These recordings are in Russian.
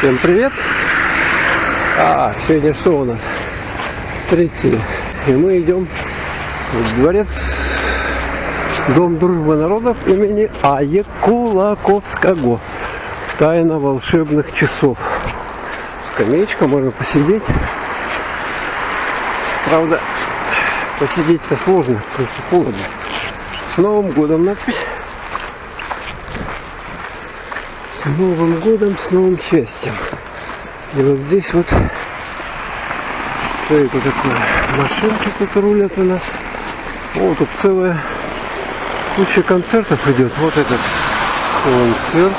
Всем привет! Сегодня что у нас? 3. И мы идем в дворец, Дом дружбы народов имени А.Е. Кулаковского. Тайна волшебных часов. Скамеечка, можно посидеть. Правда, посидеть-то сложно, просто холодно. С Новым годом надпись. С Новым годом, с новым счастьем. И вот здесь вот, что это такое? Машинки тут рулят у нас. О, тут целая куча концертов идет. Вот этот концерт.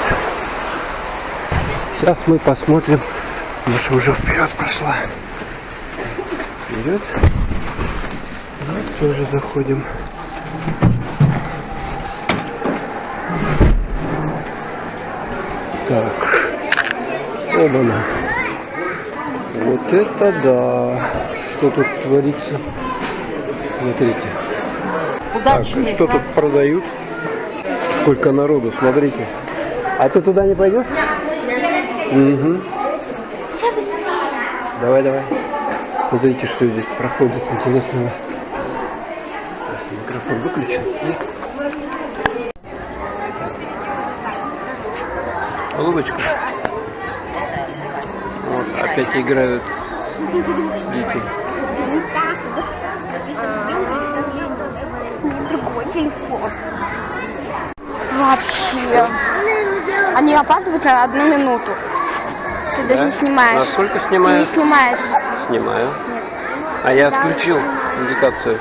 Сейчас мы посмотрим. Маша уже вперед прошла. Вперед. Вот тоже заходим. Так. Оба-на. Вот это да. Что тут творится? Смотрите. Так, что тут продают? Сколько народу, смотрите. А ты туда не пойдешь? Угу. Давай, давай. Смотрите, что здесь проходит интересного. Микрофон выключен. Нет? Улыбочку. Вот, опять играют дети. Другой телефон. Вообще. Они опаздывают на 1 минуту. Ты даже не снимаешь. А сколько снимаешь? Ты не снимаешь. Снимаю. Нет. А я отключил индикацию.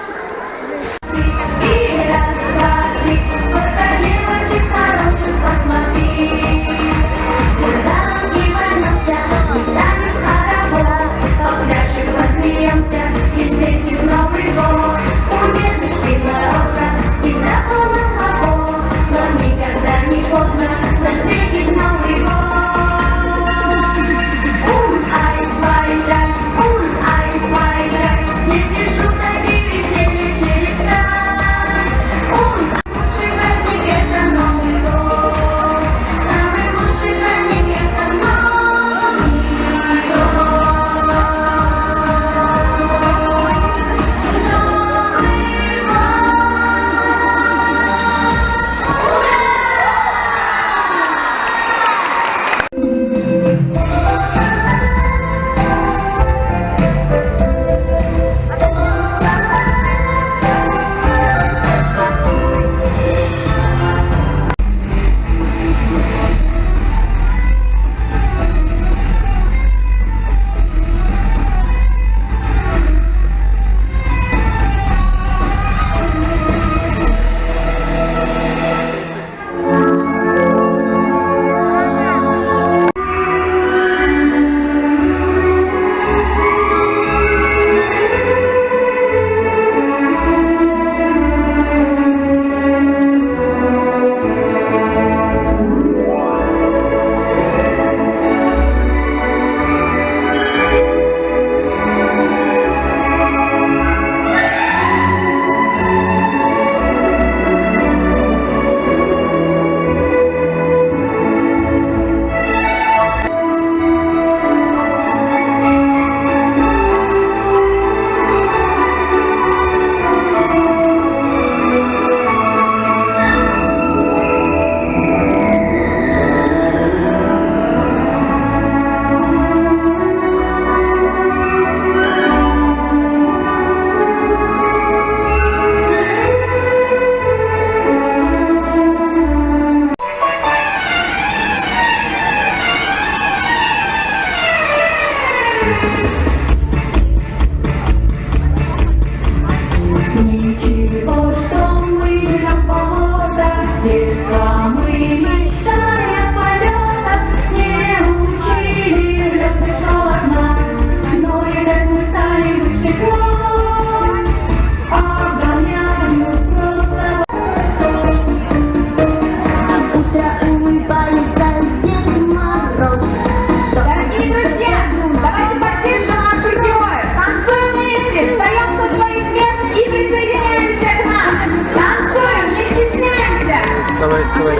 Давай.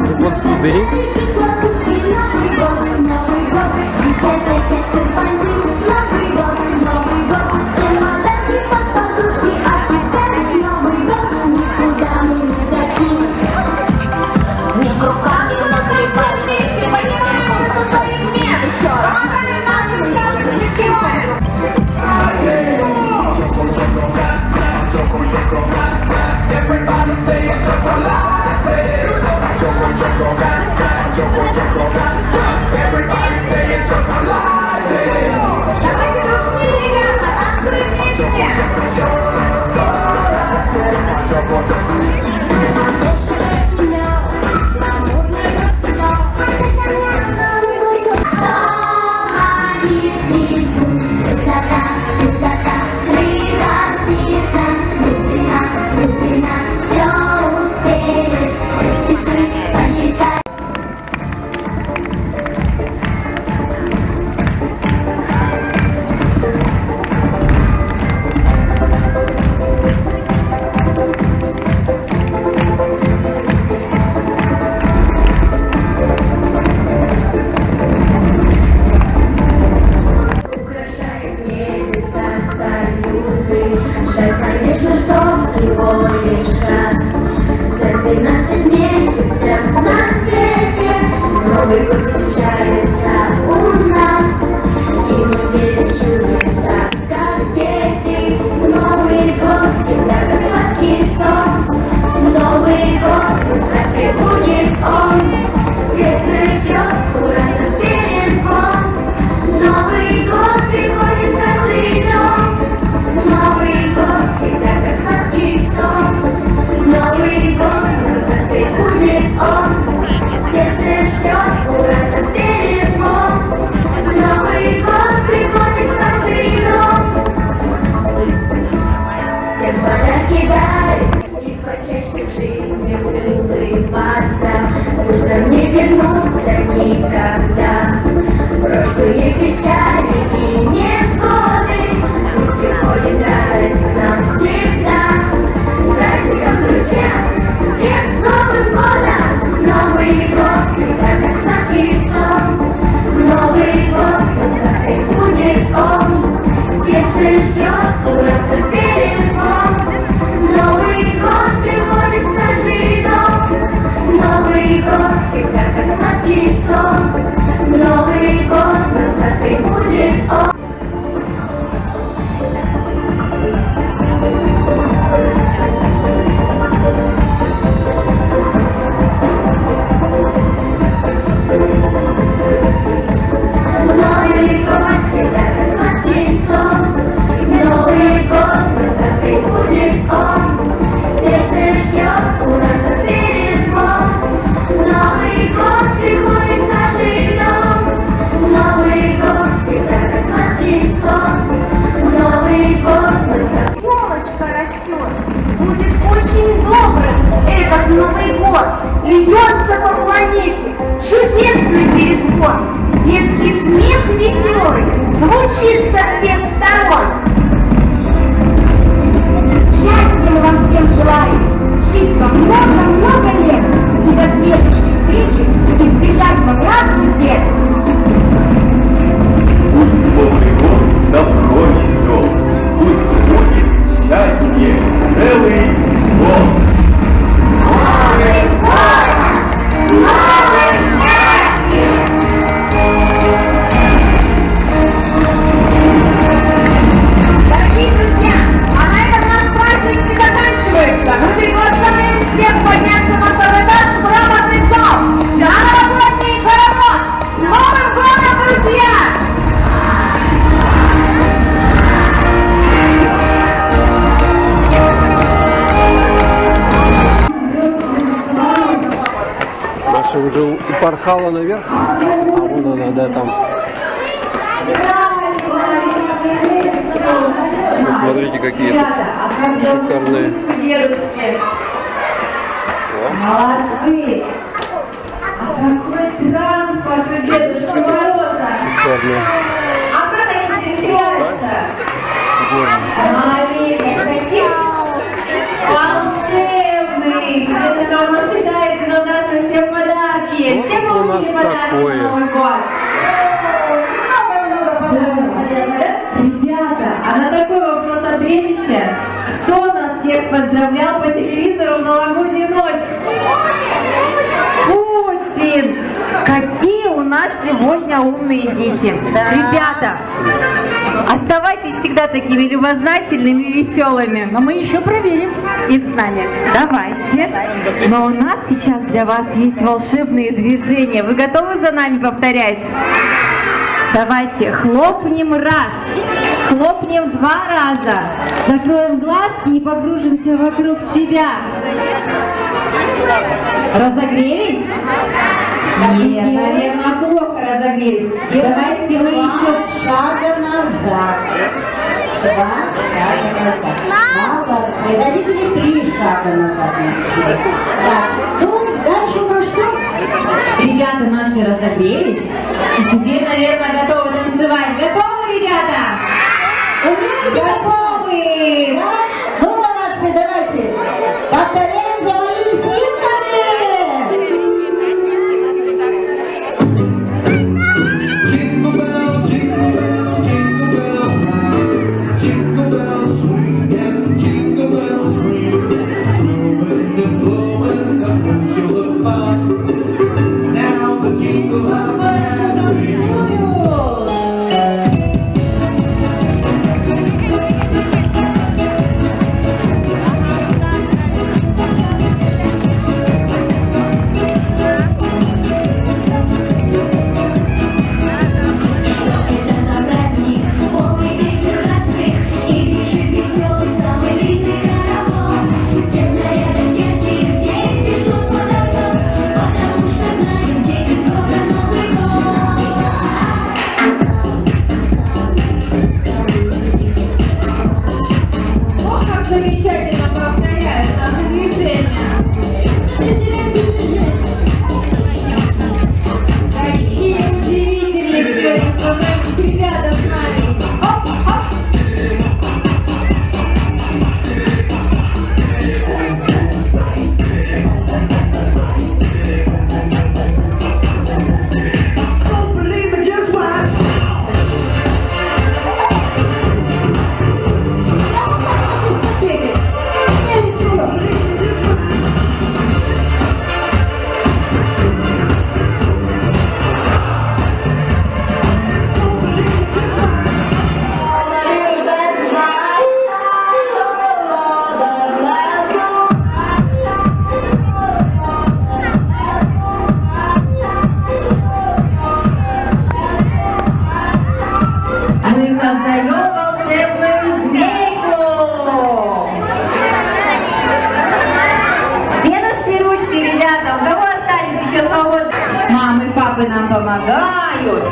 Телефон убери. он. Сердце ждет, куда-то перезвон. Новый год приходит в каждый дом. Всем подарки дарит и почаще в жизни улыбаться. Пусть нам не вернуться никогда прошлые печали и невзгоды. Пусть приходит радость к нам всегда. С праздником, друзья, всех с Новым годом! Новый год всегда как сладкий сон. Новый год, пусть будет он. Сердце ждет, куда-то перезвон. Новый год приходит в каждый дом. Новый год всегда как сладкий сон. Новый год, но сказкой будет он. Новый год всегда как сладкий сон. Новый год, но сказкой будет он. Сердце ждет, куда-то перезвон. Новый год приходит в каждый дом. Новый год всегда как сладкий сон. Новый год, но сказкой Елочка растет, будет очень добрым этот Новый год. Льется по планете чудесный перезвон. Детский смех веселый звучит со всех сторон. Счастья мы вам всем желаем, жить вам много-много лет и до следующей встречи избежать вам разных бед. Пусть Новый год добро несет, пусть будет счастье целый год. Новый год! Новое счастье! Дорогие друзья, а на этом наш праздник не заканчивается. Мы приглашаем всех подняться на второй этаж в грамотный зал. На новогодний хоровод! С Новым годом, друзья! Маша уже упорхала наверх, а вон она, да, там. Посмотрите, какие тут шикарные. Молодцы! А какой транспорт у Дедушки Мороза! Шикарные. А как они передвигаются? Маленькие такие волшебные! Это у нас летает, и у нас всем подарки! Вот Все у нас получили подарки на такое. Новый год! Ребята, а на такой вопрос ответите? Кто нас всех поздравлял по телевизору в новогоднюю ночь? Путин! Какие у нас сегодня умные дети! Ребята, оставайтесь всегда такими любознательными и веселыми. Но мы еще проверим их знания. Давайте. Но у нас сейчас для вас есть волшебные движения. Вы готовы за нами повторять? Давайте хлопнем раз, хлопнем 2 раза, закроем глазки и погружимся вокруг себя. Разогрелись? Нет, наверное, плохо разогрелись. Давайте вы еще Шага назад. 2 шага назад. Молодцы. Родители 3 шага назад. Так, ну, дальше у нас что? Ребята наши разогрелись. И теперь, наверное, готовы танцевать. Готовы, ребята? Готовы! Да? Ну, молодцы, давайте. Повторяем за моими свинками. Jingle bell, jingle bell, jingle bell rock. Jingle bell swing and jingle bell ring. Snowing and blowing up windshields of fun. Now the jingle hop has begun. ребята, у кого остались еще свободные? Мамы, папы нам помогают.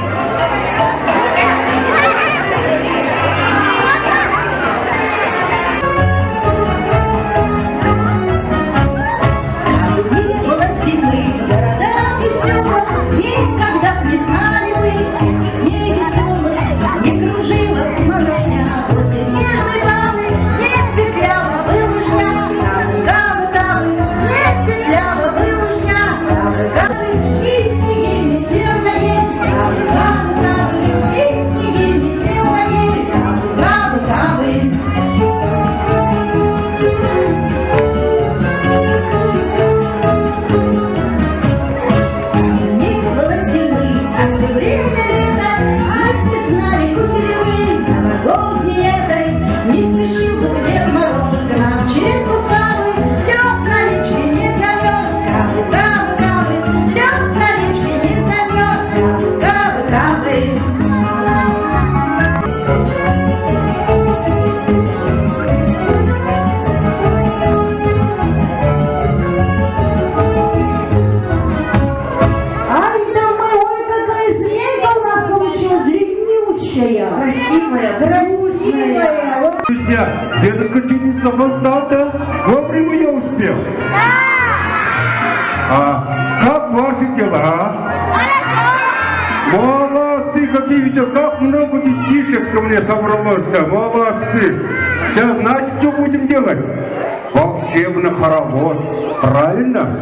Было зимы, города веселых, никогда б не знали вы этих дней веселых, не кружила малышня возле снежной бабы, не петляла бы лыжня, кавы, не петляла бы лыжня, кавы, и снеги не сел на ней, кавы, и снеги не сел на ней, кавы. Не было зимы, а все время лето, а не знали, будете вы новогодней этой. Не спешил бы Дед Мороз к нам через Лукавы, лед на речке не замерз, кавы, лед на речке не замерз, кавы. Ай да мы, ой, какая змейка у нас получилась, длиннючая. Красивая. Вот. Друзья, дедушка чуть не запоздал, да? Вовремя я успел. Как ваши дела, Молодцы, какие видите, как много детишек ко мне собралось-то, молодцы. Сейчас знаете, что будем делать? Волшебный хоровод, правильно?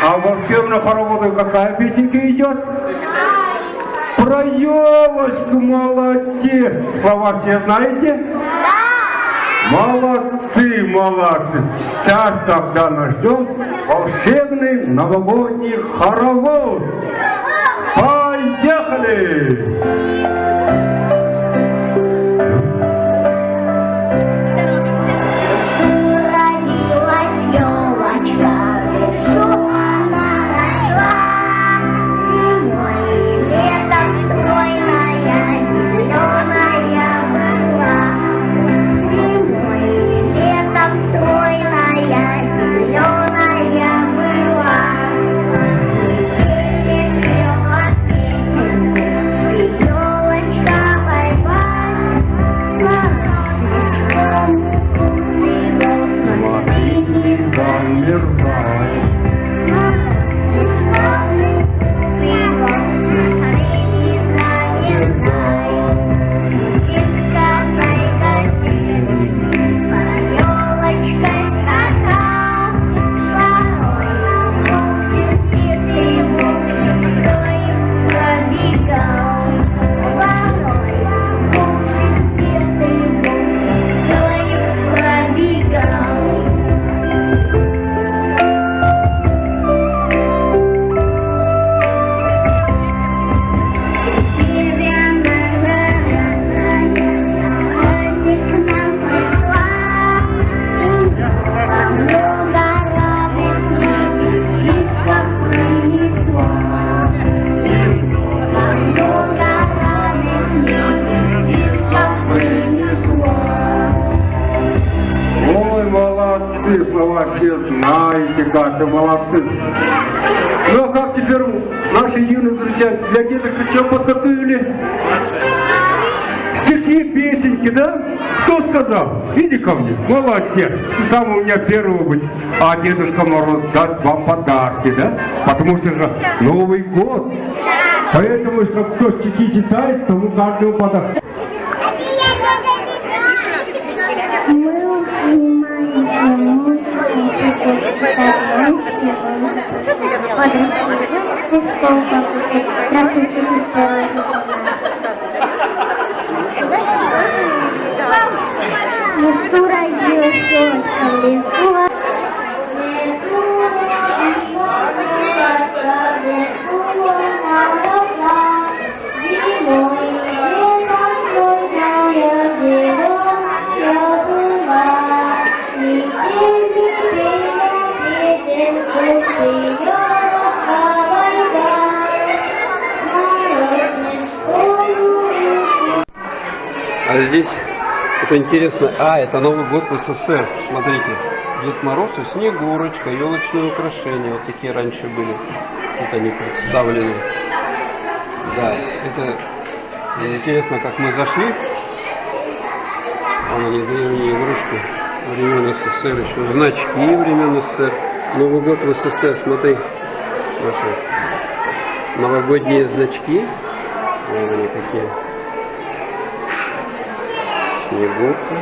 А волшебный хороводу какая песенка идет? Про елочку, молодец. Слова все знаете? Молодцы, молодцы. Сейчас тогда нас ждет волшебный новогодний хоровод. Поехали! Родилась елочка в лесу, она росла. Зимой и летом стройная, зеленая была. Зимой и летом стройная, зеленая была. Метель пела песенку, спит елочка бай-бай. Мороз леском укутывал, смотри, не Замерзай. Мороз леском укутывал, смотри, не замерзай. Птичка зайка серый, по елочкой скакал. Порой волк сердитый волк строю пробегал. Порой волк сердитый волк строю пробегал. Ой, молодцы, слова все знаете, как вы молодцы. Ну а как теперь наши юные друзья для дедушки что подготовили? Стихи, песенки, да? Кто сказал? Иди ко мне, молодец. Ты сам у меня первый быть. А Дедушка Мороз даст вам подарки, да? Потому что же Новый год. Поэтому, если кто стихи читает, тому каждому подарок. Мы снимаем домой, здравствуйте, в лесу родилась елочка, в лесу она росла. Зимой и летом стройная, зеленая была. Метель пела песенку, спит елочка бай-бай. Мороз леском. А здесь это интересно. Это Новый год в СССР. Смотрите. Дед Мороз и Снегурочка, елочные украшения. Вот такие раньше были. Вот они представлены. Да, это интересно, как мы зашли. Вон они, древние игрушки времен СССР, еще значки времен СССР. Новый год в СССР, смотри, наши новогодние значки. Вон они какие. Снегурка.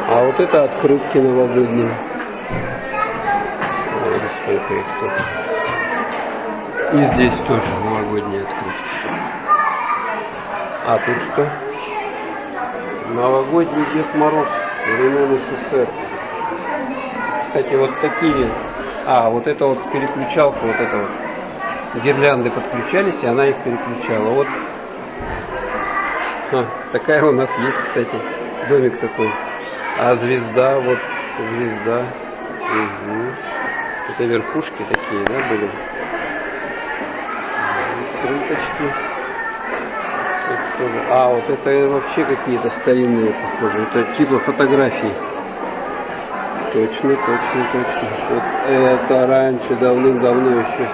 А вот это открытки новогодние. Ой, сколько их тут. И здесь тоже новогодние открытки. А тут что? Новогодний Дед Мороз времен СССР. Кстати, вот такие. А, вот это вот переключалка, вот это вот. Гирлянды подключались, и она их переключала. Вот. Такая у нас есть, кстати, домик такой. А звезда, вот звезда. Угу. Это верхушки такие, да, были? Открыточки. А, вот это вообще какие-то старинные, похоже. Это типа фотографий. Точно, точно, точно. Вот это раньше, давным-давно еще.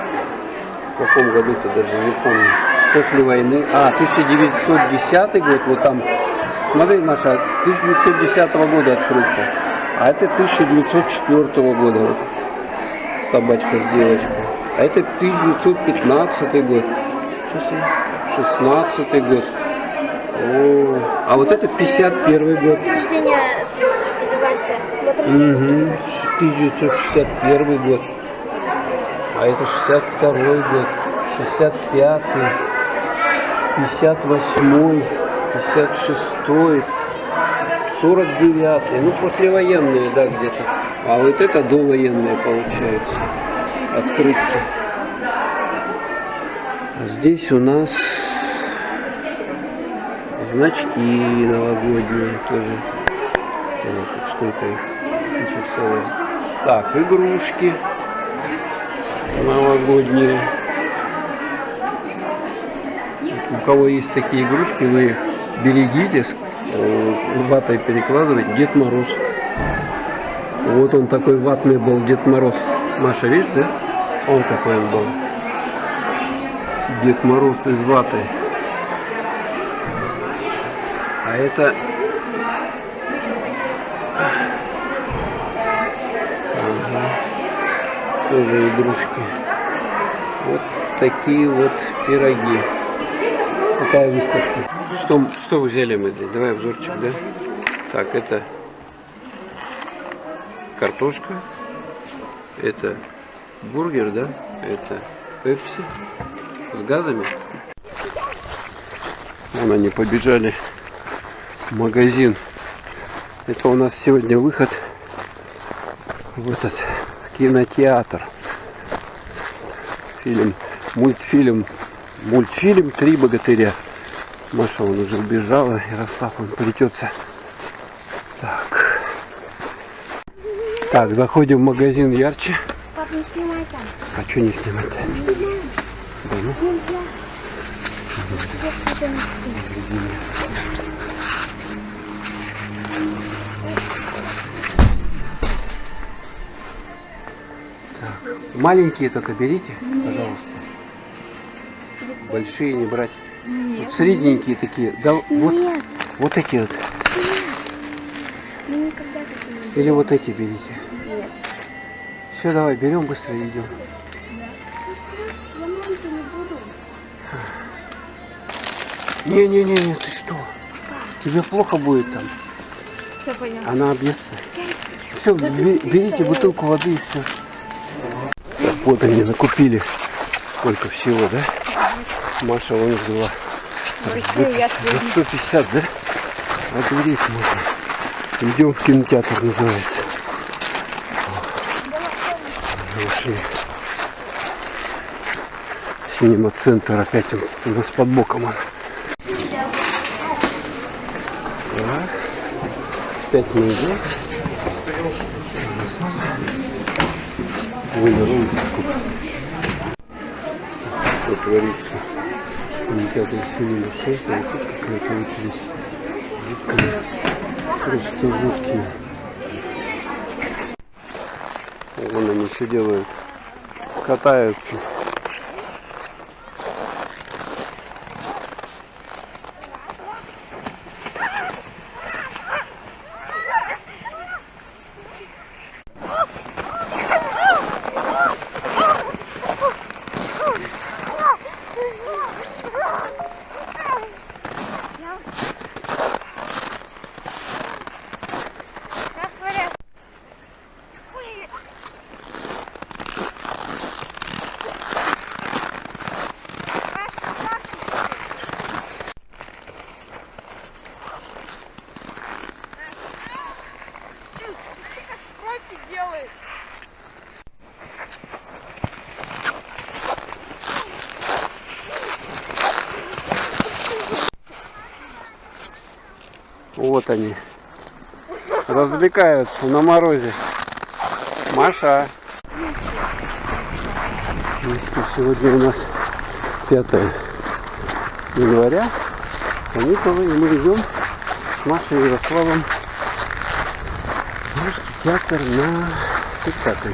В каком году-то даже не помню. После войны. А, 1910 год, вот там. Смотри, Маша, 1910 года открытка. А это 1904 года. Вот. Собачка с девочкой. А это 1915 год. 16 год. О, а вот это 51 год. Рождение Вася. Угу. 1961 год. А это 62 год. 65-й. 58-й. 56-й. 49-й. Ну, послевоенные, да, где-то. А вот это довоенные, получается. Открытки. Здесь у нас значки новогодние тоже. Вот, сколько их? Куча целая. Так, игрушки новогодние. У кого есть такие игрушки, вы их берегите, ватой перекладывать. Дед Мороз. Вот он такой ватный был, Дед Мороз. Маша, видишь, да? Он какой он был. Дед Мороз из ваты. А это... Ага. Тоже игрушки. Вот такие вот пироги. Какая выставка. Что взяли мы здесь? Давай обзорчик, да? Так, это картошка. Это бургер, да? Это пепси. С газами. Вон они побежали в магазин. Это у нас сегодня выход в этот кинотеатр. Мультфильм «Три богатыря». Маша вон уже убежала, Ярослав он плетется. Так, заходим в магазин ярче. Пап, не снимай там. А что не снимать-то? Да, ну? Так, маленькие только берите, пожалуйста. Большие не брать. Вот средненькие такие. Да, вот такие вот. Мы никогда такие не Или вот эти берите. Нет. Все, давай, берем быстро и идем. Я маленький не буду. Не, ты что? Тебе плохо будет там. Все понятно. Она объестся. Все, берите бутылку воды и все. Так, вот они накупили. Сколько всего, да? Маша вон взяла. За 150, да? Оберить можно. Идем в кинотеатр, называется. Нашли. Синема-центр опять у нас под боком. Так. Опять мы идем. Выберем. Что творится? Кинотеатр Синема-центр. И тут какая-то очередь. Просто жуткие. Вон они что делают. Катаются. Вот они. Развлекаются на морозе. Маша. Сегодня у нас 5 января. Каникулы. И мы идем с Машей и Ярославом в Русский театр на спектакль.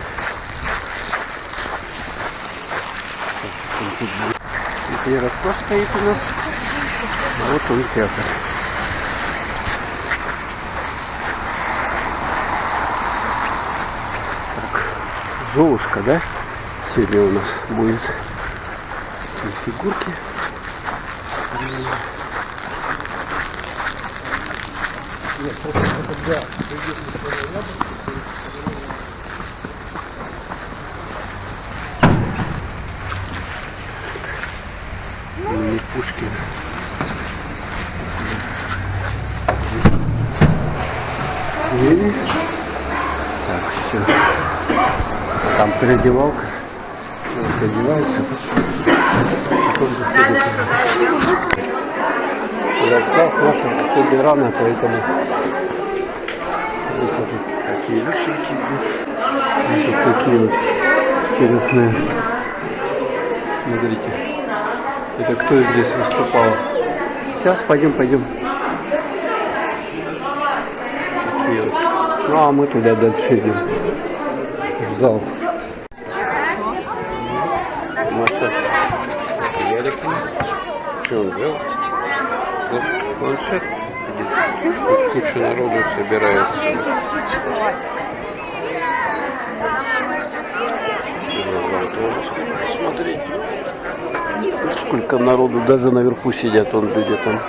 Это Ярослав стоит у нас. А вот он театр. Золушка, да? Сегодня у нас будет такие фигурки. Не Пушкин. Так, все. Там переодевалка. Переодевается. Ярослав наша сегодня рано, поэтому вот такие люшеньки. Вот такие вот интересные. Смотрите. Это кто здесь выступал? Сейчас пойдем. Такие вот. Ну а мы туда дальше идем. В зал. Маша. Ярик. Что он делал? Планшет. Куча народу собирается. Смотри. Сколько народу, даже наверху сидят, он люди там.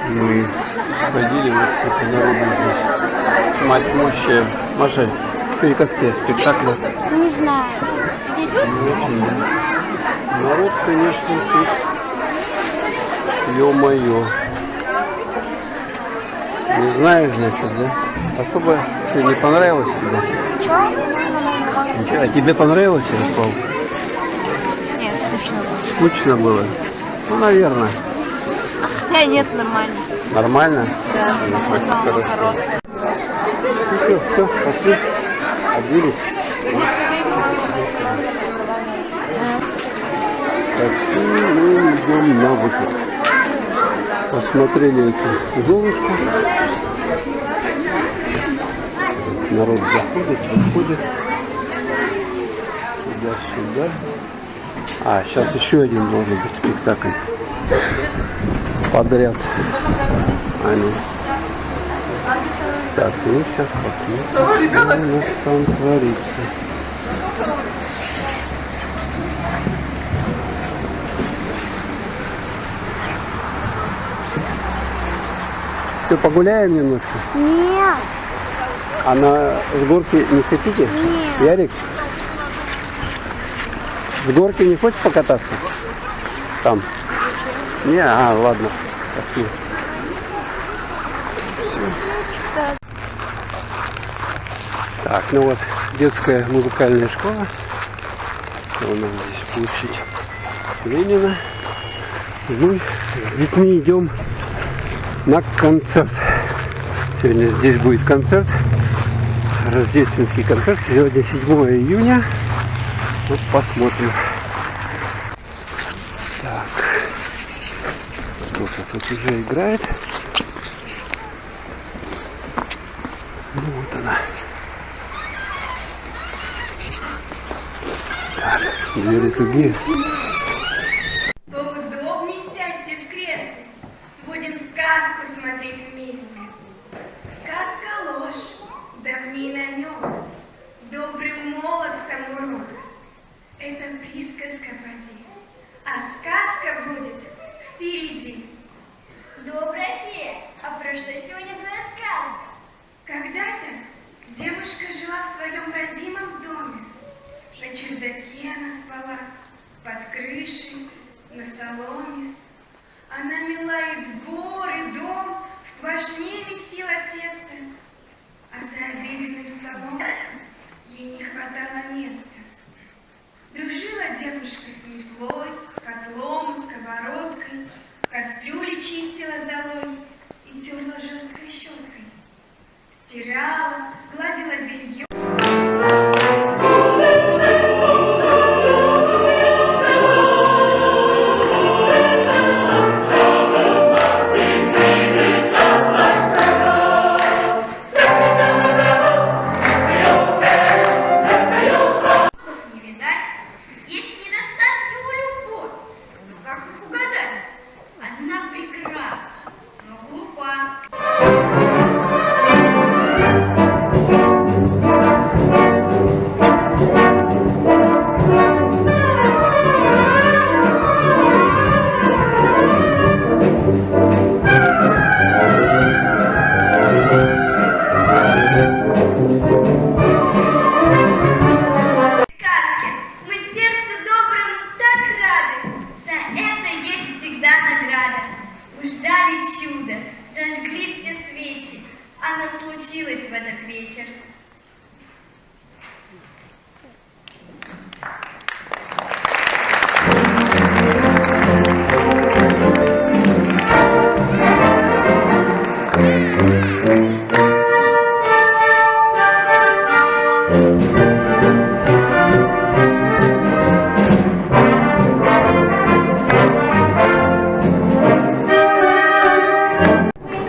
Мы сходили, вот сколько народу здесь. Мать мощи. Маша, ты как тебе спектакль? Не знаю. Не очень, да. Народ, конечно, тут. Ё-моё. Не знаешь, значит, да? Особо что, не понравилось тебе? Ничего? А тебе понравилось, Ярослав? Нет, скучно было. Скучно было? Ну, наверное. Нет, нормально. Нормально? Да, Ну, все, пошли. Оделись. Так, мы идем на выход. Посмотрели эту Золушку. Народ заходит, выходит. Туда-сюда. А, сейчас еще один должен быть спектакль. Подряд. Они. Так, мы сейчас посмотрим, что у нас там творится. Все, погуляем немножко? Нет. А с горки не хотите? Нет. Ярик? С горки не хочешь покататься? Там? Не, ладно. Спасибо. Так, ну вот, детская музыкальная школа. У нас здесь площадь Ленина. И мы с детьми идем на концерт. Сегодня здесь будет концерт, рождественский концерт. Сегодня 7 июня. Вот посмотрим. Так. Кто-то тут уже играет. Ну, вот она. Так, двери тугие. Поудобней сядьте в кресле. Будем сказку смотреть вместе. Сказка ложь, да в ней намек. Добрый молод самурок. Это присказка поди, а сказка будет впереди. Добрая фея, а про что сегодня твоя сказка? Когда-то девушка жила в своем родимом доме. На чердаке она спала, под крышей, на соломе. Она мела и двор, и дом, в квашне месила тесто. А за обеденным столом ей не хватало места. Дружила девушка с метлой, с котлом, сковородкой, кастрюли чистила долой и терла жесткой щеткой. Стирала, гладила белье. Не видать, есть недостатки у любовь. Но как их угадать? Одна прекрасна, но глупа. Сказки. Мы сердцу доброму так рады. За это есть всегда награда. Мы ждали чуда, зажгли все свечи. Оно случилось в этот вечер.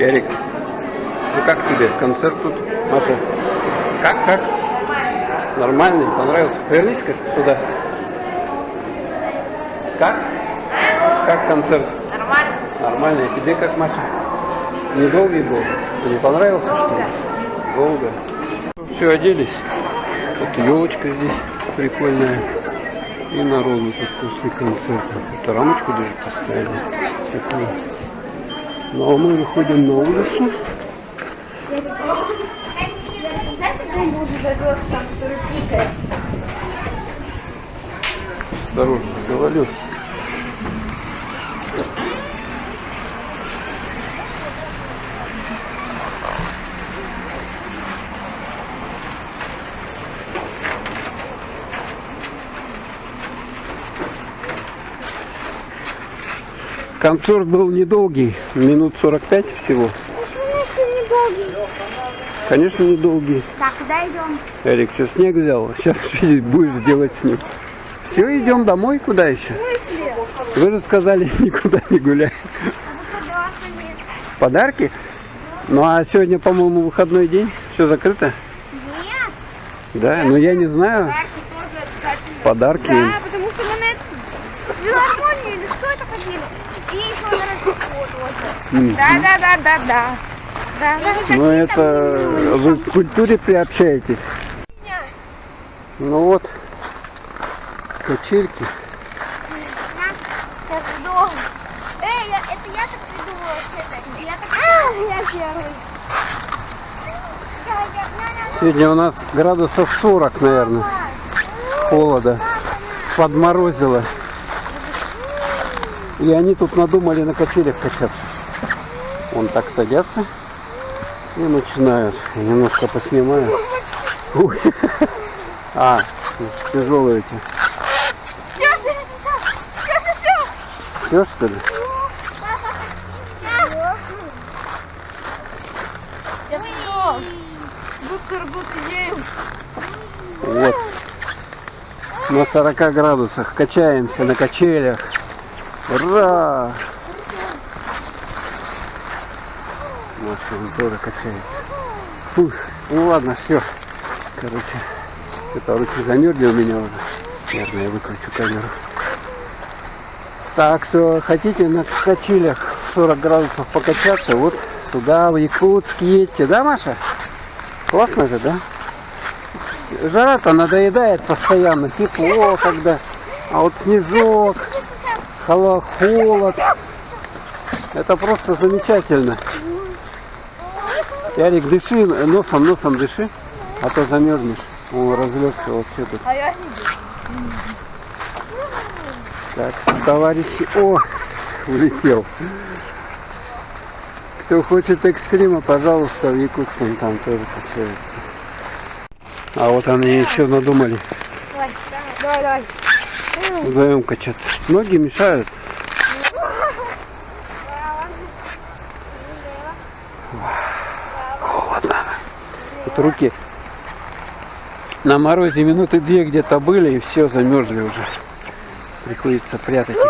Эрик, ну как тебе концерт тут, Маша? Как? Нормальный, понравился? Повернись-ка сюда. Как концерт? Нормально. Нормальный. А тебе как, Маша? Недолгий был? Тебе понравился? Долго. Долго. Все, оделись. Вот елочка здесь прикольная. И народу тут после концерта. Это рамочку даже поставили. Такую. Ну а мы выходим на улицу. Осторожно, говорю. Концерт был недолгий, минут 45 всего. Конечно, недолгий. Так, куда идем? Эрик сейчас снег взял, сейчас будешь делать с ним. Все, идем домой, куда еще? Вы же сказали, никуда не гулять. Подарки? Ну а сегодня, по-моему, выходной день, все закрыто? Нет. Да, но я не знаю. Подарки тоже обязательно. Подарки. Да, потому что мы на эту филармонию или что это ходили? И еще на Рождество тоже. Да. Ну это вы в культуре приобщаетесь. Ну вот, качельки. Я придумала. Это я так придумала вообще-то. Я первый. Сегодня у нас градусов 40, наверное, холода. Подморозило. И они тут надумали на качелях качаться. Вон так садятся и начинают. Немножко поснимаю. Ой. А, тяжелые эти. Все, что ли? Я что? Гуцер-гуц идею. Вот. На 40 градусах качаемся на качелях. Ура! Вот он тоже качается. Фух, ну ладно, все. Короче, что-то руки замерзли у меня уже. Наверное, я выключу камеру. Так что хотите на качелях 40 градусов покачаться, вот сюда, в Якутск едьте. Да, Маша? Классно же, да? Жара-то надоедает постоянно, тепло когда, а вот снежок, холод, это просто замечательно. Ярик, дыши, носом дыши, а то замерзнешь. О, разлегся вообще тут. А я не Так, товарищи, о, улетел. Кто хочет экстрима, пожалуйста, в Якутском там тоже качается. А вот они еще надумали Давай. вдвоем качаться. Ноги мешают. Холодно. Вот руки на морозе минуты 2 где-то были и все, замерзли уже. Приходится прятать их.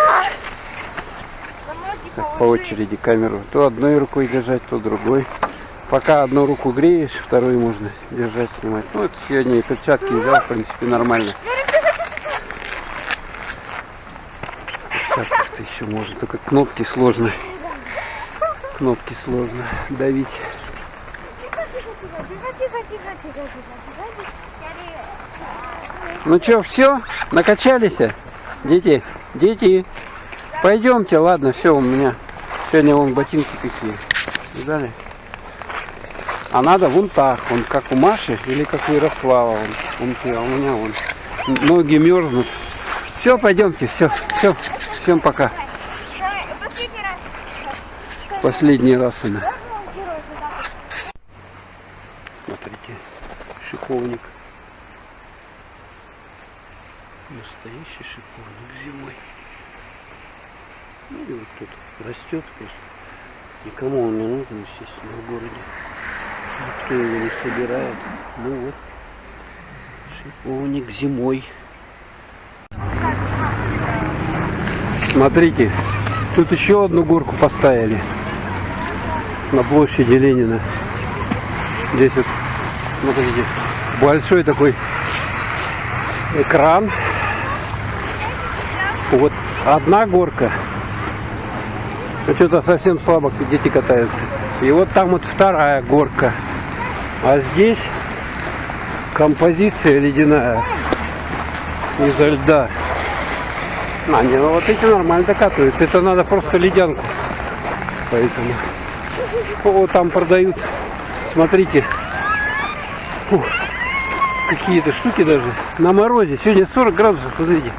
Так, по очереди камеру. То одной рукой держать, то другой. Пока одну руку греешь, вторую можно держать, снимать. Ну, это сегодня и перчатки взял, в принципе, нормально. Перчатки-то еще можно, только кнопки сложно. Кнопки сложно давить. Ну что, все? Накачались? Дети? Дети? Пойдемте, ладно, все, у меня сегодня вон ботинки какие. Видали? А надо вон так, он как у Маши или как у Ярослава. А у меня вон ноги мерзнут. Все, пойдемте, все. Всем пока. Последний раз она. Смотрите, шиповник. Настоящий шиповник зимой. Ну и вот тут растет просто. Никому он не нужен, естественно, в городе. Никто его не собирает. Ну вот, шиповник зимой. Смотрите, тут еще одну горку поставили на площади Ленина. Здесь вот, смотрите, большой такой экран. Вот одна горка. Что-то совсем слабо дети катаются. И вот там вот вторая горка. А здесь композиция ледяная изо льда. Ну вот эти нормально катаются. Это надо просто ледянку. Поэтому. Вот там продают. Смотрите. Фух, какие-то штуки даже. На морозе. Сегодня 40 градусов, смотрите.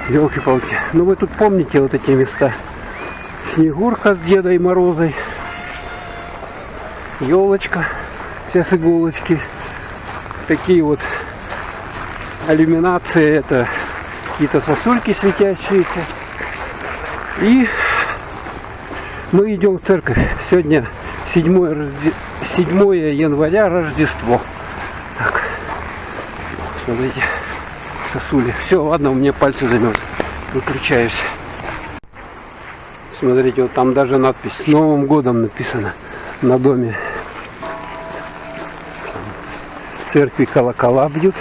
Елки-палки. Ну вы тут помните вот эти места. Снегурка с Дедой Морозой. Елочка. Все с иголочки. Такие вот иллюминации. Это какие-то сосульки светящиеся. И мы идем в церковь. Сегодня 7 января, Рождество. Так. Смотрите. Сосули. Все, ладно, у меня пальцы замерзли. Выключаюсь. Смотрите, вот там даже надпись «С Новым годом» написано на доме. В церкви колокола бьют.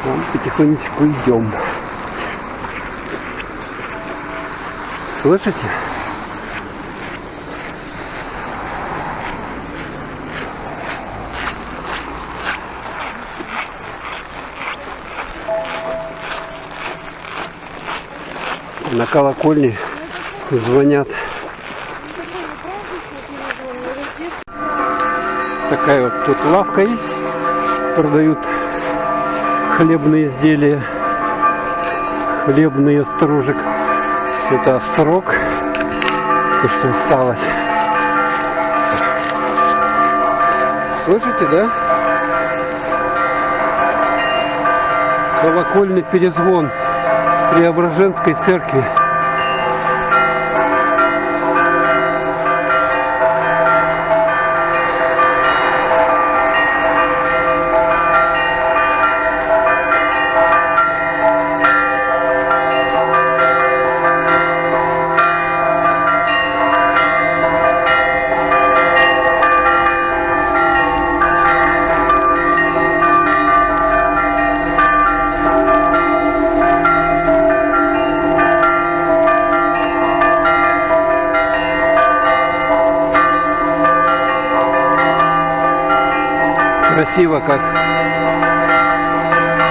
Там потихонечку идем. Слышите? На колокольне звонят. Такая вот тут лавка есть. Продают хлебные изделия. Хлебный острожек. Это острог. То, что осталось. Слышите, да? Колокольный перезвон Преображенской церкви. Красиво как.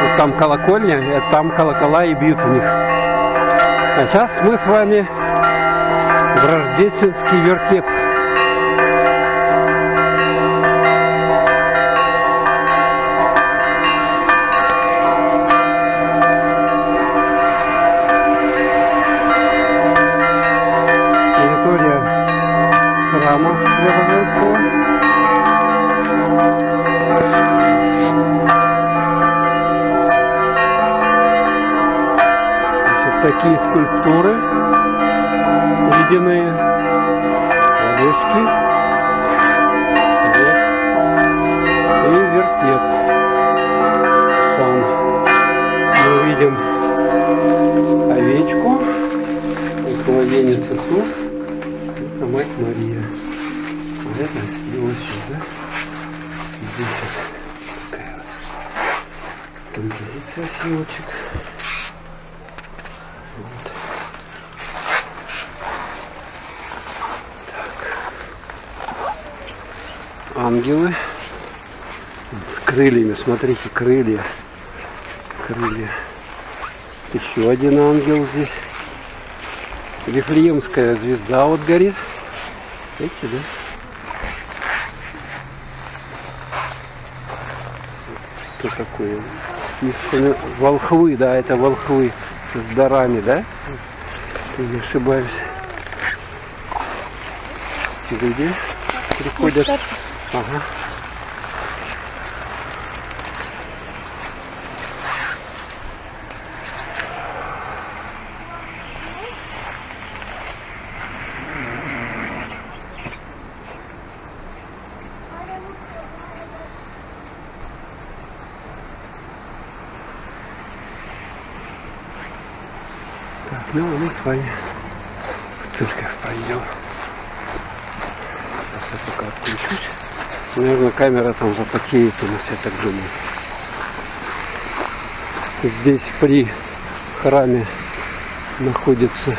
Вот там колокольня, а там колокола и бьют у них. А сейчас мы с вами в рождественский вертеп. Территория храма Преображенского. Такие скульптуры ледяные, орешки, вот. И вертеп сам. Мы видим овечку, младенец Иисус и Мать Мария. А это Иосиф, да? Здесь вот такая вот композиция с елочек. Вот. Так. Ангелы с крыльями, смотрите, крылья. Крылья. Еще один ангел здесь. Вифлеемская звезда вот горит. Видите, да? Что такое? Волхвы, да, это волхвы. С дарами, да? Я не ошибаюсь. Люди приходят. Ага. Так, ну мы с вами в церковь пойдем. Сейчас я пока отключусь. Наверное, камера там запотеет у нас, я так думаю. Здесь при храме находится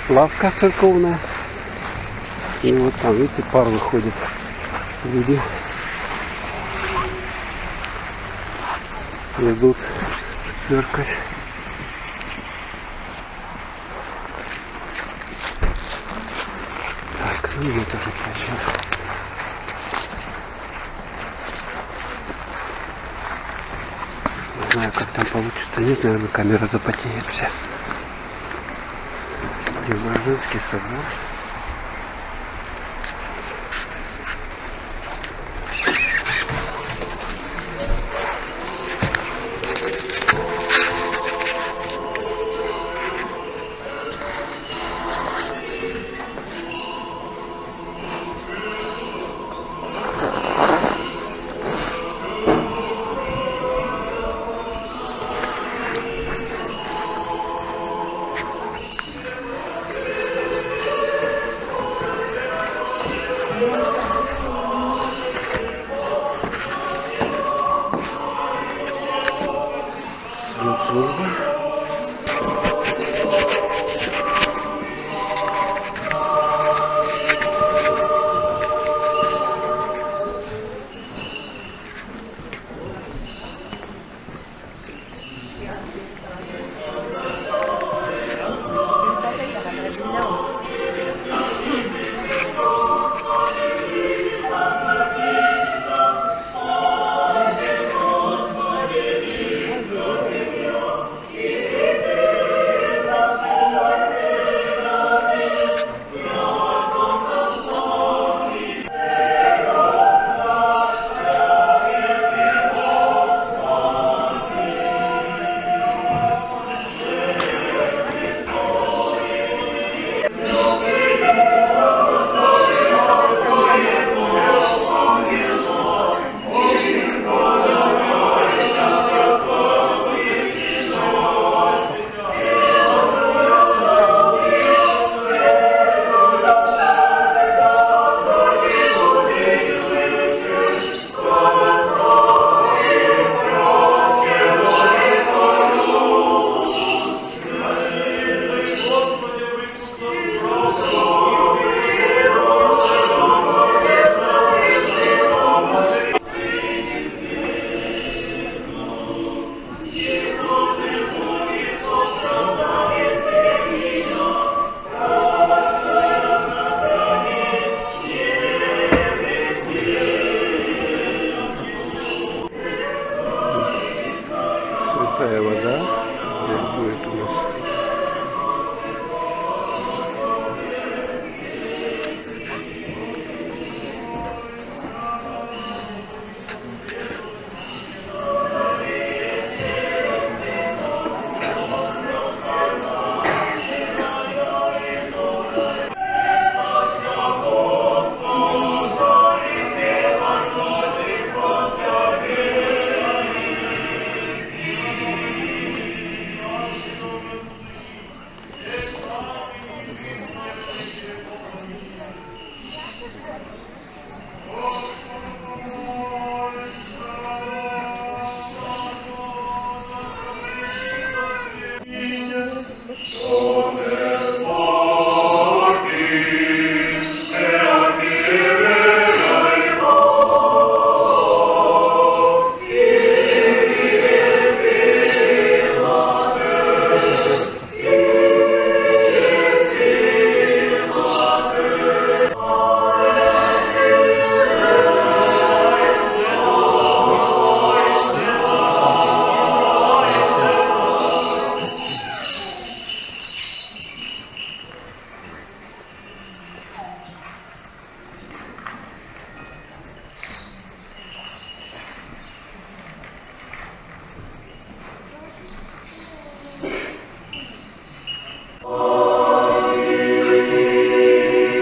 лавка церковная. И вот там, видите, пар выходит. Люди идут в церковь. Так, ну мы тоже пойдем. Не знаю, как там получится. Нет, наверное, камера запотеет вся. Преображенский собор. Служба. Какая вода будет у нас?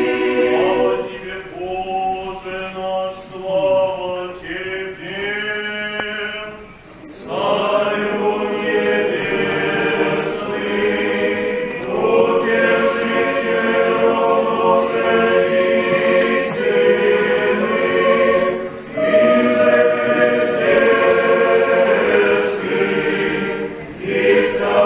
Слава тебе, Боже наш, слава тебе, Царю небесный, утешителю души истины, ниже бездельский, и вся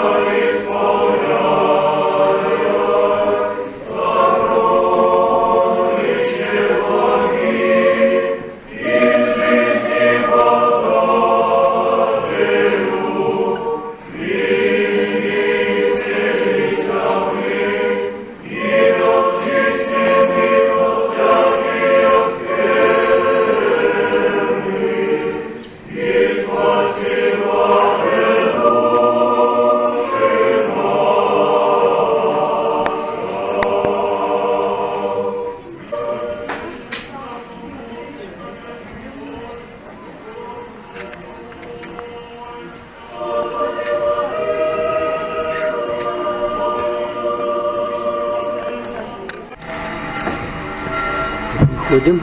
Ходим,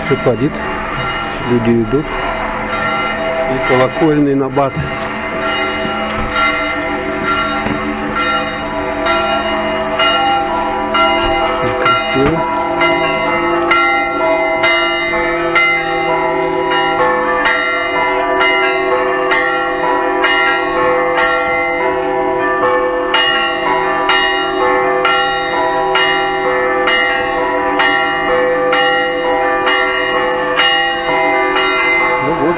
сыпадит, люди идут. И колокольный набат. Очень красиво. Ну вот,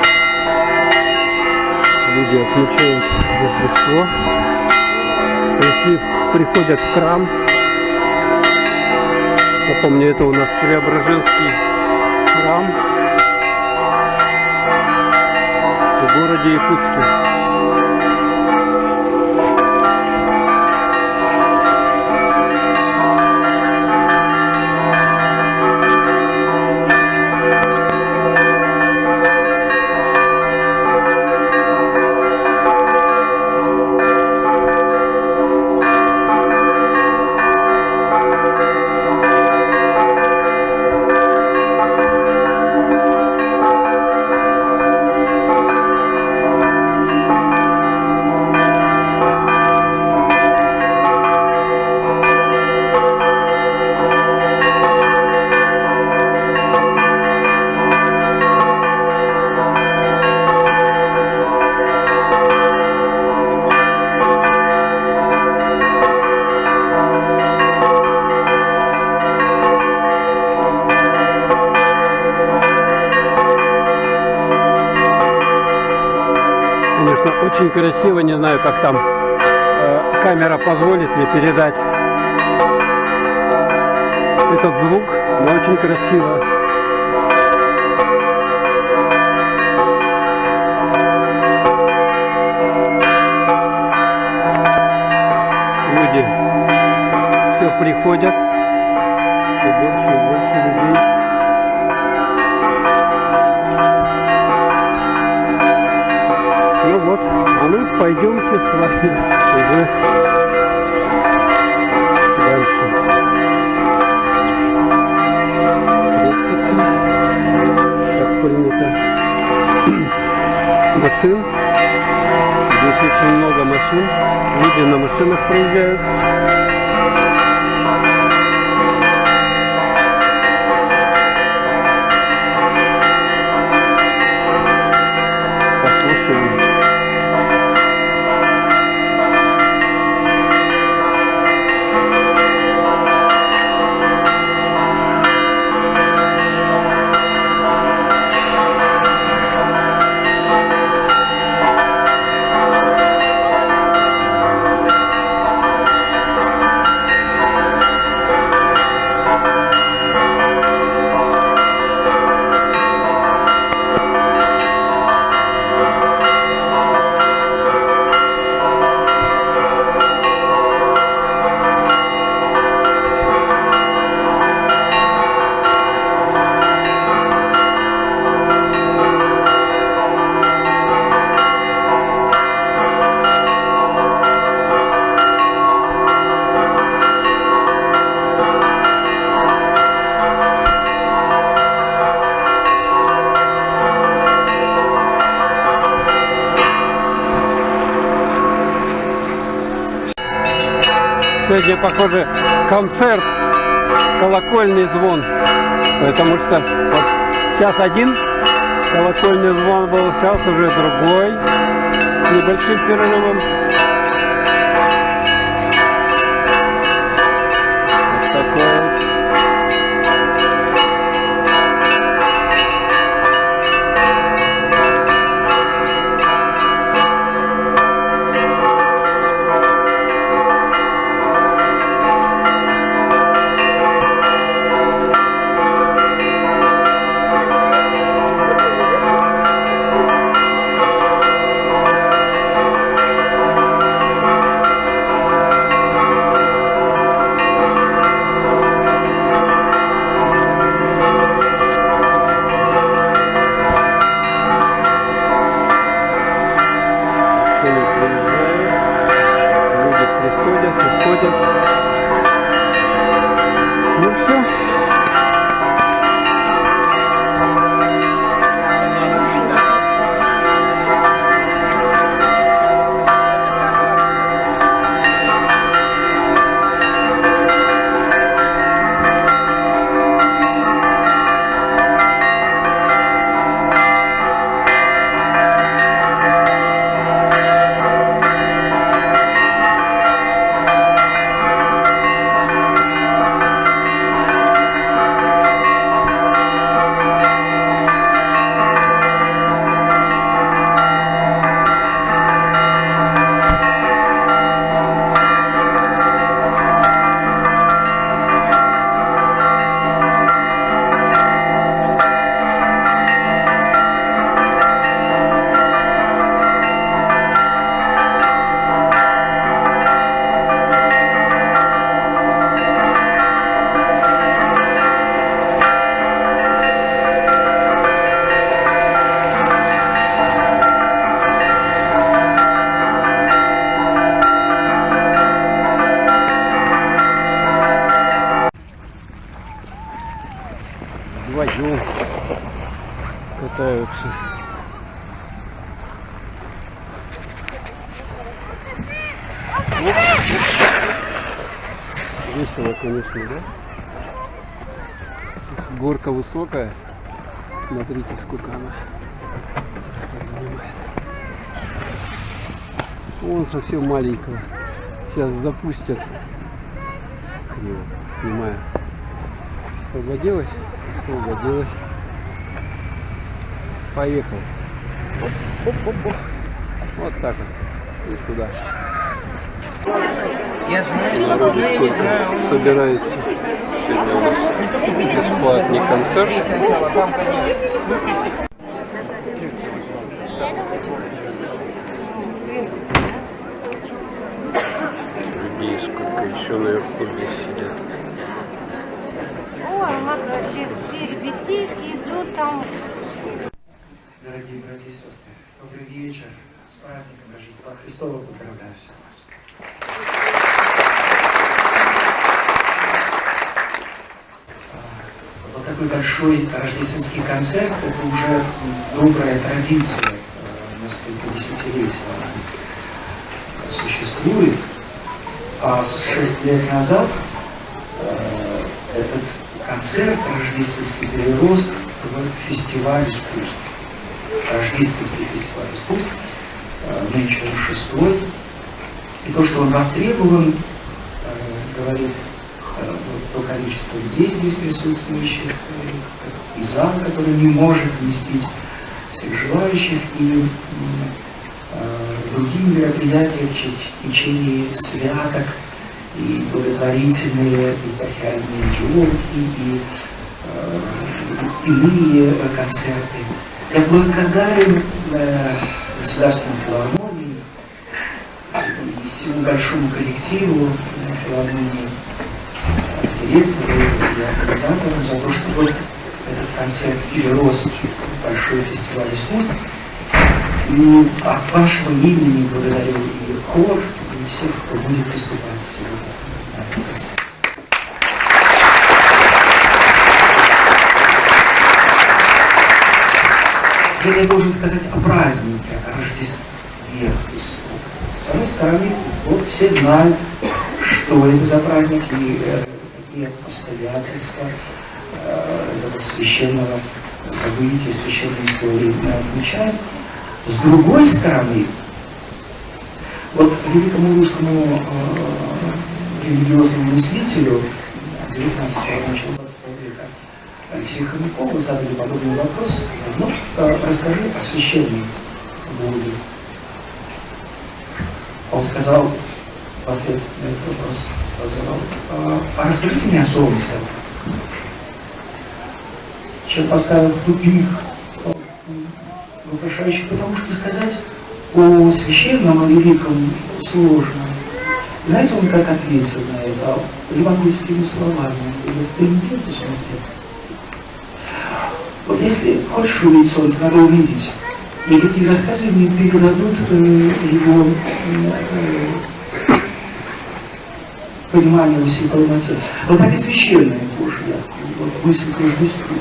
люди отмечают Рождество, приходят в храм. Напомню, это у нас Преображенский храм в городе Якутске. Конечно, очень красиво, не знаю, как там камера позволит мне передать этот звук, но очень красиво. приходят. Все больше и больше людей. Ну вот, а мы пойдемте с вами уже дальше. Как принято. Машин. Здесь очень много машин. Люди на машинах проезжают. Послушаем. Сегодня, похоже, концерт, колокольный звон, потому что вот сейчас один колокольный звон был, сейчас уже другой, с небольшим перерывом. Вот такой вот. Ну все. Вдвоем катаются. Весело, конечно, да? Горка высокая. Смотрите, сколько она занимает. Вон совсем маленького. Сейчас запустят. Криво, снимаю. Освободилась? Освободилась. Поехал. Оп-оп-оп-оп. Вот так вот. И туда. Народу сколько собирается. Сегодня у нас бесплатный концерт. Людей сколько еще наверху здесь сидят. все ребятишки идут там. Дорогие братья и сестры, добрый вечер. С праздником Рождества Христова поздравляю всех вас. Вот такой большой рождественский концерт — это уже добрая традиция, несколько десятилетий существует. А с 6 лет назад этот концерт рождественский перерос в фестиваль искусств. Рождественский фестиваль искусств, нынче он 6-й. И то, что он востребован, говорит то количество людей здесь присутствующих, и зал, который не может вместить всех желающих, и другие мероприятия в течение святок, и благотворительные, и похоронные елки, и иные концерты. Я благодарен Государственной филармонии и всему большому коллективу филармонии, директору и организатору за то, что вот этот концерт перерос в большой фестиваль искусств. И от вашего имени благодарю и хор, и всех, кто будет выступать сегодня на этом концерте. Теперь я должен сказать о празднике, о Рождестве Христова. С одной стороны, вот все знают, что это за праздник и какие обстоятельства этого священного события, священной истории мы отмечаем. С другой стороны, вот великому русскому религиозному мыслителю 19-го, начала 20 века Алексею Хомякову задали подобный вопрос: ну, расскажи о священной Боге. Он сказал в ответ на этот вопрос, а расскажите мне о солнце. Человек поставил в тупик вопрошающий, потому что сказать о священном, о великом сложно. Знаете, он как ответил на это? Евангельскими словами. Идите, посмотрите. Вот если хочешь увидеть солнце, надо увидеть. И такие рассказы не передадут его понимание всей полноты. Вот так и священная Божья мысль к Рождеству.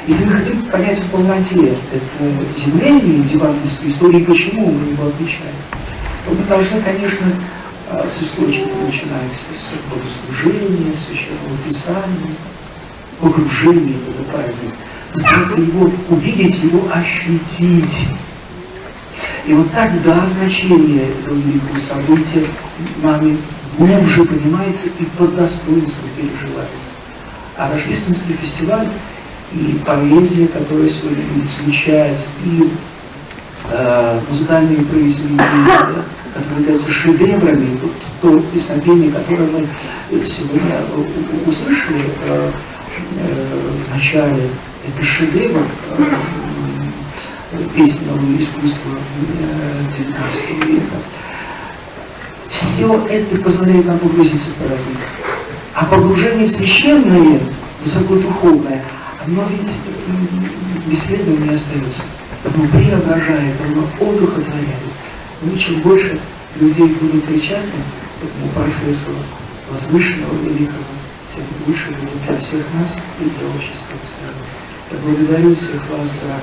Если мы хотим понять в полноте это явление евангельской истории, почему мы его отмечаем, то мы должны, конечно, с источника начинать, с богослужения, священного писания, погружения в этот праздник, стараться его увидеть, его ощутить. И вот тогда значение этого великого события нами глубже понимается и под достоинством переживается. А Рождественский фестиваль и поэзия, которая сегодня звучает, и музыкальные произведения, которые являются шедеврами, то песнопение, которое мы сегодня услышали в начале, это шедевр песенного искусства XIX века. Все это позволяет нам погрузиться в праздник. А погружение в священное, высокодуховное, оно ведь бесследно не остается. Оно преображает, оно одухотворяет. И чем больше людей будут причастны к этому процессу возвышенного, великого, тем лучше будет для всех нас и для общества целого. Я благодарю всех вас за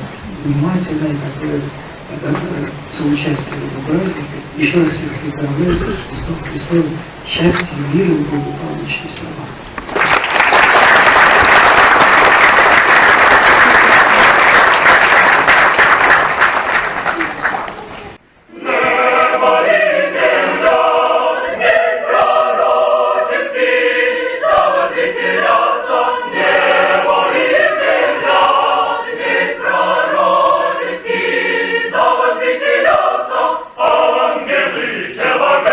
внимательное такое соучастие в этом празднике. Еще раз всех поздравляю с Рождеством Христовым. Счастья, мира и благополучия. Слава. Ангелы, человек,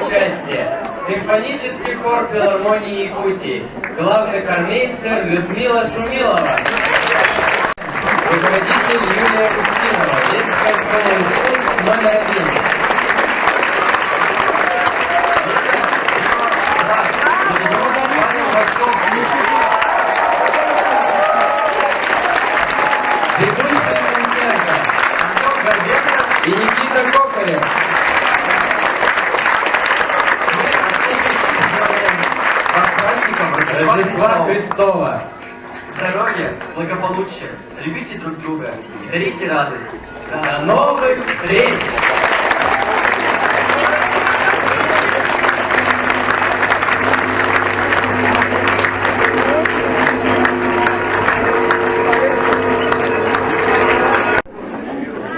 участие симфонический хор филармонии Якутии, главный хормейстер Людмила Шумилова, руководитель Юлия Устинова, детская школа искусств номер 1. Ведущий концерта и Никита Кокарев. Рождества Христова. Здоровья, благополучия, любите друг друга и дарите радость. До новых встреч!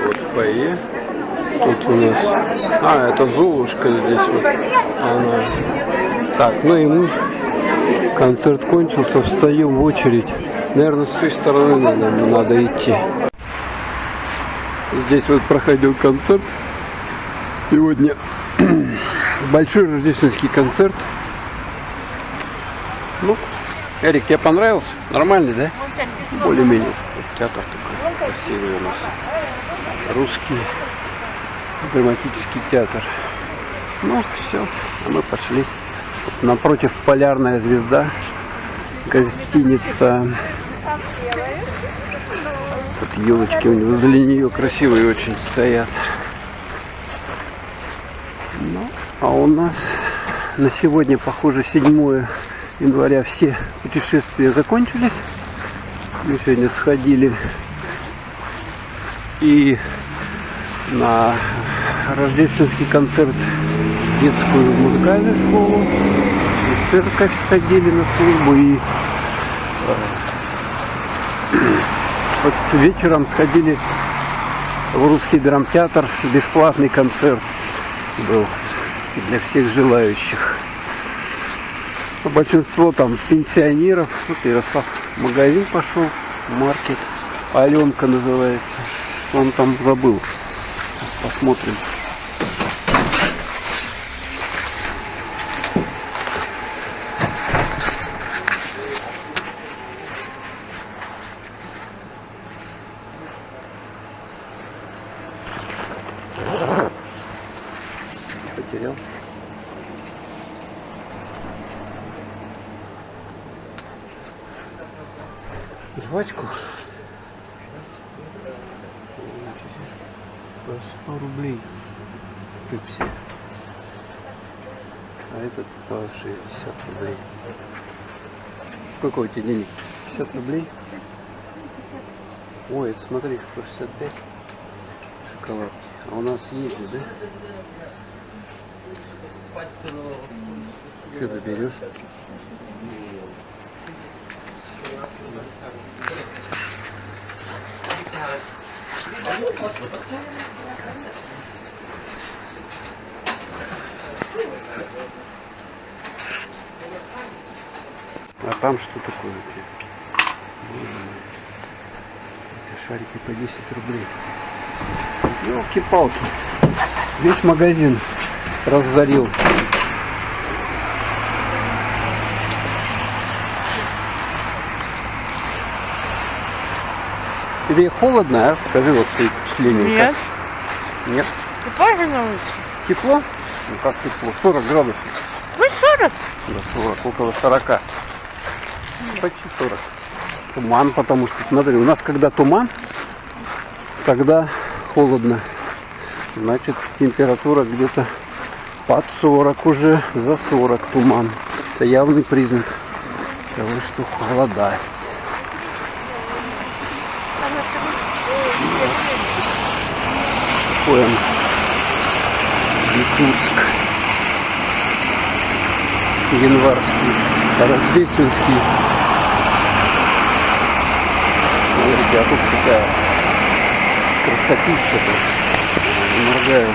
Вот фойе. Тут у нас... А, это Золушка здесь вот. Она... Так, ну и мы... Концерт кончился, встаем в очередь. Наверное, с той стороны нам надо идти. Здесь вот проходил концерт. Сегодня большой рождественский концерт. Ну, Эрик, тебе понравился? Нормальный, да? Более-менее. Театр такой красивый у нас. Русский драматический театр. Ну, все, а мы пошли. Напротив Полярная звезда, гостиница. Тут елочки у него возле нее красивые очень стоят. Ну, а у нас на сегодня, похоже, 7 января все путешествия закончились. Мы сегодня сходили и на рождественский концерт в детскую музыкальную школу, в церковь сходили на службу и вот вечером сходили в Русский драмтеатр, бесплатный концерт был для всех желающих. Большинство там пенсионеров. Вот Ярослав в магазин пошел, маркет, Аленка называется. Он там забыл. Сейчас посмотрим. Потерял. Жвачку. 100 рублей. Пепси. А этот по 60 рублей. Сколько у тебя денег? 50 рублей? Ой, это смотри, 165 шоколадки. А у нас есть, да? Что ты берешь? А там что такое? Это шарики по 10 рублей. Ёлки-палки. Весь магазин разорил. Тебе холодно, а? Скажи вот свои впечатления. Нет. Нет? Тепло же на улице. Тепло? Ну как тепло? 40 градусов. Вы 40? Да, 40, около 40. Почти 40. Туман, потому что, смотри, у нас когда туман, тогда холодно. Значит, температура где-то под 40 уже, за 40 туман. Это явный признак того, что холодает. Поем. Якутск. Январский. Рождественский. Смотрите, а тут такая красотища. Моргаю.